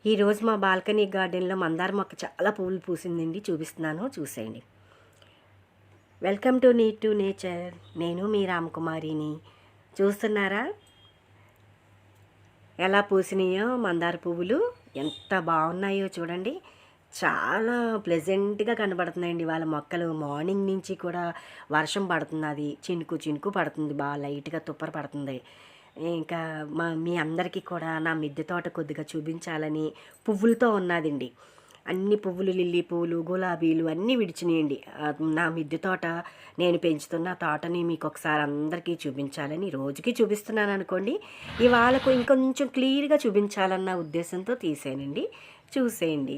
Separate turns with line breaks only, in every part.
ఈరోజు మా బాల్కనీ గార్డెన్లో మందార మొక్క చాలా పువ్వులు పూసిందండి. చూపిస్తున్నాను, చూసేయండి. Welcome to need to nature. నేను మీ రామకుమారిని. చూస్తున్నారా ఎలా పూసినాయో మందార పువ్వులు? ఎంత బాగున్నాయో చూడండి. చాలా ప్లెజెంట్గా కనబడుతున్నాయండి వాళ్ళ మొక్కలు. మార్నింగ్ నుంచి కూడా వర్షం పడుతుంది, చినుకు చినుకు పడుతుంది, బాగా లైట్గా తుప్పర పడుతుంది. ఇంకా మీ అందరికీ కూడా నా మిద్దె తోట కొద్దిగా చూపించాలని పువ్వులతో ఉన్నదండి. అన్ని పువ్వులు, లిల్లీ పువ్వులు, గులాబీలు అన్నీ విడిచినాయండి. నా మిద్దె తోట, నేను పెంచుతున్న తోటని మీకు ఒకసారి అందరికీ చూపించాలని రోజుకి చూపిస్తున్నాను అనుకోండి. ఇవాళకు ఇంకొంచెం క్లియర్గా చూపించాలన్న ఉద్దేశంతో తీసానండి. చూసేయండి.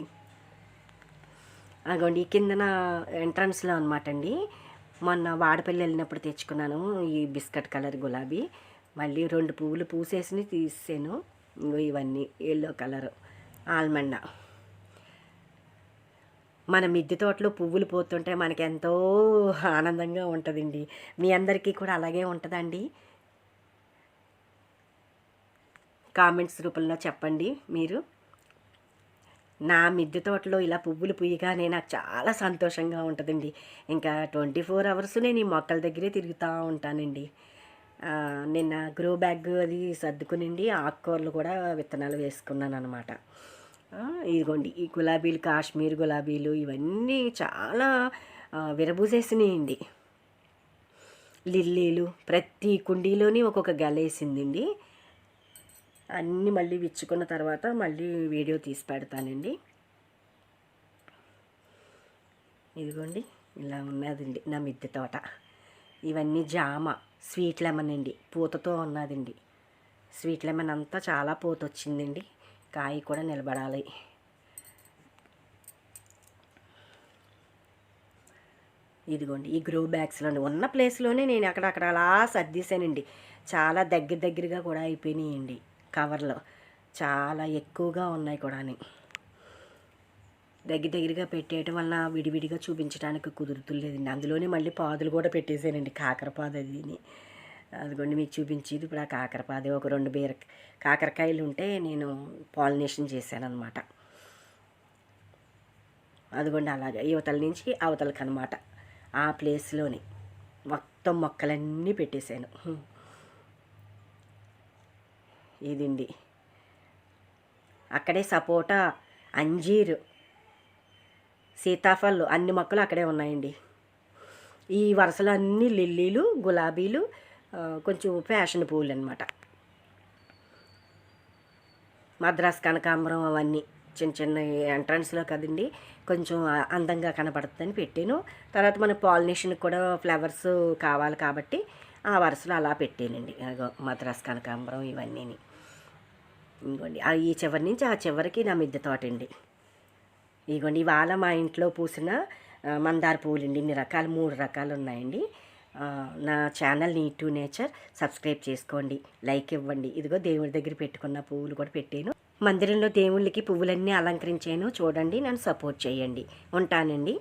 అగోండి కిందన ఎంట్రన్స్లో అనమాట అండి. మొన్న వాడపల్లి వెళ్ళినప్పుడు తెచ్చుకున్నాను ఈ బిస్కెట్ కలర్ గులాబీ. మళ్ళీ 2 పువ్వులు పూసేసి తీసాను. ఇవన్నీ ఎల్లో కలర్ ఆల్మండ. మన మిద్దె తోటలో పువ్వులు పోతుంటే మనకి ఎంతో ఆనందంగా ఉంటుందండి. మీ అందరికీ కూడా అలాగే ఉంటుందండి? కామెంట్స్ రూపంలో చెప్పండి. మీరు నా మిద్దె తోటలో ఇలా పువ్వులు పూయగానే నాకు చాలా సంతోషంగా ఉంటుందండి. ఇంకా 24 అవర్స్ నేను ఈ మొక్కల దగ్గరే తిరుగుతూ ఉంటానండి. నిన్న గ్రో బ్యాగ్ అది సర్దుకునండి ఆకుకూరలు కూడా విత్తనాలు వేసుకున్నాను అనమాట. ఇదిగోండి ఈ గులాబీలు, కాశ్మీర్ గులాబీలు ఇవన్నీ చాలా విరబూసేసినాయండి. లిల్లీలు ప్రతి కుండీలోని ఒక్కొక్క గెలేసిందండి. అన్నీ మళ్ళీ విచ్చుకున్న తర్వాత మళ్ళీ వీడియో తీసి పెడతానండి. ఇదిగోండి ఇలా ఉన్నదండి నా మిద్దె తోట. ఇవన్నీ జామ, స్వీట్ లెమన్ అండి, పూతతో ఉన్నదండి. స్వీట్ లెమన్ అంతా చాలా పూత వచ్చిందండి. కాయ కూడా నిలబడాలి. ఇదిగోండి ఈ గ్రో బ్యాగ్స్లోనే ఉన్న ప్లేస్లోనే నేను అక్కడక్కడ అలా సర్దీసానండి. చాలా దగ్గరగా కూడా అయిపోయినాయండి. కవర్లో చాలా ఎక్కువగా ఉన్నాయి కూడా. దగ్గరగా పెట్టేయటం వల్ల విడివిడిగా చూపించడానికి కుదురుతులేదండి. అందులోనే మళ్ళీ పాదులు కూడా పెట్టేశానండి, కాకరపాదు అదిని. అదిగోండి మీకు చూపించేది ఇప్పుడు ఆ కాకరపాదు. ఒక 2 కాకరకాయలు ఉంటే నేను పాలినేషన్ చేశాను అనమాట. అదిగోండి అలాగే యువతల నుంచి అవతలకి అనమాట. ఆ ప్లేస్లోని మొత్తం మొక్కలన్నీ పెట్టేశాను. ఇదండి అక్కడే సపోటా, అంజీరు, సీతాఫలం అన్ని మొక్కలు అక్కడే ఉన్నాయండి. ఈ వరుసలో అన్ని లిల్లీలు, గులాబీలు, కొంచెం ఫ్యాషన్ పువ్వులు అనమాట. మద్రాస్ కనకాంబరం అవన్నీ చిన్న చిన్న ఎంట్రన్స్లో కదండి, కొంచెం అందంగా కనపడుతుందని పెట్టాను. తర్వాత మనకు పాలినేషన్కి కూడా ఫ్లవర్స్ కావాలి కాబట్టి ఆ వరుసలో అలా పెట్టానండి. మద్రాస్ కనకాంబరం ఇవన్నీ. ఇంకోండి ఈ చివరి నుంచి ఆ చివరికి నా మిద్దె తోట అండి. ఇదిగోండి ఇవాళ మా ఇంట్లో పూసిన మందార పువ్వులు అండి. ఇన్ని రకాలు, 3 రకాలు ఉన్నాయండి. నా channel need to nature subscribe చేసుకోండి, లైక్ ఇవ్వండి. ఇదిగో దేవుడి దగ్గర పెట్టుకున్న పువ్వులు కూడా పెట్టాను. మందిరంలో దేవుళ్ళకి పువ్వులన్నీ అలంకరించాను. చూడండి, నన్ను సపోర్ట్ చేయండి. ఉంటానండి.